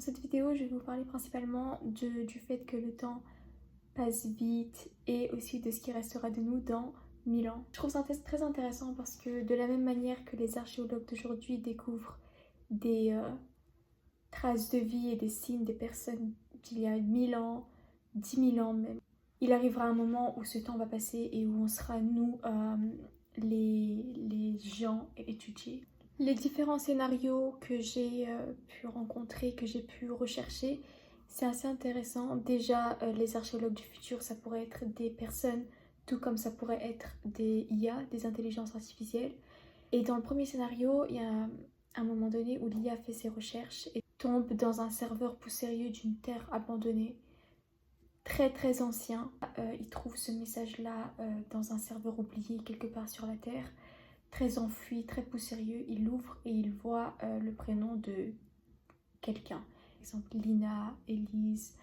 cette vidéo, je vais vous parler principalement du fait que le temps passe vite et aussi de ce qui restera de nous dans 1000 ans. Je trouve ça très intéressant parce que de la même manière que les archéologues d'aujourd'hui découvrent des traces de vie et des signes des personnes d'il y a 1000 ans, 10 000 ans même, il arrivera un moment où ce temps va passer et où on sera, nous, les gens étudiés. Les différents scénarios que j'ai pu rencontrer, que j'ai pu rechercher, c'est assez intéressant. Déjà, les archéologues du futur, ça pourrait être des personnes, tout comme ça pourrait être des IA, des intelligences artificielles. Et dans le premier scénario, il y a un moment donné où l'IA fait ses recherches et tombe dans un serveur poussiéreux d'une terre abandonnée, très ancien. Il trouve ce message-là dans un serveur oublié quelque part sur la terre, très enfui, très poussiéreux. Il l'ouvre et il voit le prénom de quelqu'un. Par exemple, Lina, Elise,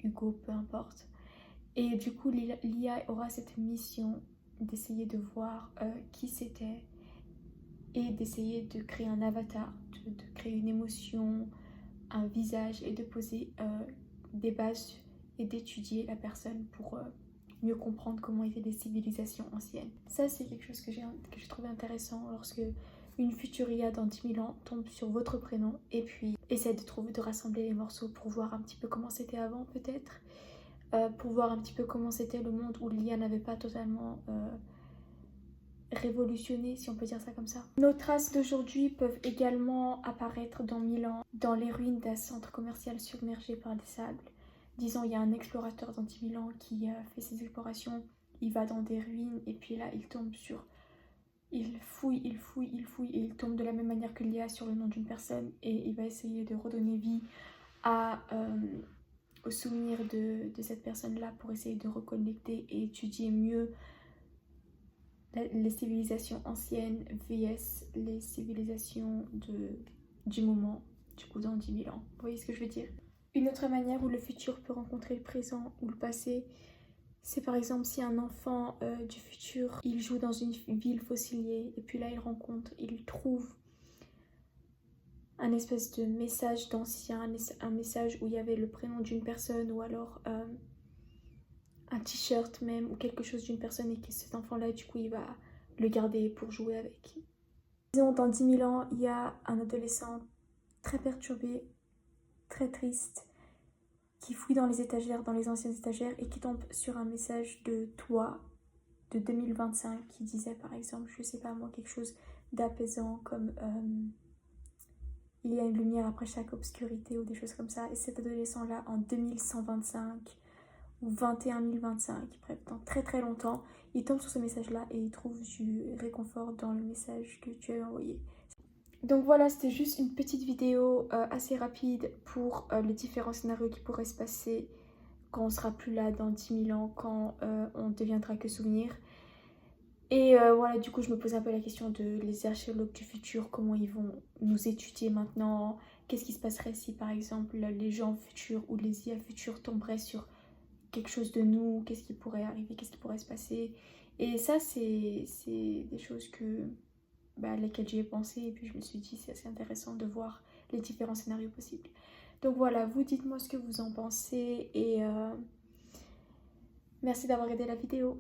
Hugo, peu importe. Et du coup, l'IA aura cette mission d'essayer de voir qui c'était et d'essayer de créer un avatar, de créer une émotion, un visage et de poser des bases et d'étudier la personne pour mieux comprendre comment étaient les civilisations anciennes. Ça, c'est quelque chose que j'ai trouvé intéressant lorsque une future IA dans 10 000 ans tombe sur votre prénom et puis essaie de rassembler les morceaux pour voir un petit peu comment c'était avant peut-être, pour voir un petit peu comment c'était le monde où l'IA n'avait pas totalement révolutionné, si on peut dire ça comme ça. Nos traces d'aujourd'hui peuvent également apparaître dans 1000 ans, dans les ruines d'un centre commercial submergé par des sables. Disons, il y a un explorateur dans 10 000 ans qui fait ses explorations, il va dans des ruines et puis là, il tombe sur... Il fouille et il tombe de la même manière que l'IA sur le nom d'une personne et il va essayer de redonner vie au souvenir de cette personne-là pour essayer de reconnecter et étudier mieux les civilisations anciennes vs les civilisations du moment, du coup dans 10 000 ans. Vous voyez ce que je veux dire? Une autre manière où le futur peut rencontrer le présent ou le passé, c'est par exemple si un enfant du futur, il joue dans une ville fossilier et puis là il trouve un espèce de message d'ancien, un message où il y avait le prénom d'une personne ou alors un t-shirt même ou quelque chose d'une personne et que cet enfant-là, du coup, il va le garder pour jouer avec. Disons, dans 10 000 ans, il y a un adolescent très perturbé, très triste, qui fouille dans les étagères, dans les anciennes étagères et qui tombe sur un message de toi de 2025 qui disait par exemple, je sais pas moi, quelque chose d'apaisant comme il y a une lumière après chaque obscurité ou des choses comme ça. Et cet adolescent-là, en 2125 ou 21025, bref, dans très longtemps, il tombe sur ce message-là et il trouve du réconfort dans le message que tu as envoyé. Donc voilà, c'était juste une petite vidéo assez rapide pour les différents scénarios qui pourraient se passer quand on sera plus là dans 10 000 ans, quand on ne deviendra que souvenir. Et voilà, du coup, je me pose un peu la question de les archéologues du futur, comment ils vont nous étudier maintenant. Qu'est-ce qui se passerait si, par exemple, les gens futurs ou les IA futurs tomberaient sur quelque chose de nous, qu'est-ce qui pourrait arriver, qu'est-ce qui pourrait se passer. Et ça, c'est des choses lesquelles j'y ai pensé et puis je me suis dit c'est assez intéressant de voir les différents scénarios possibles. Donc voilà, vous dites-moi ce que vous en pensez et merci d'avoir regardé la vidéo.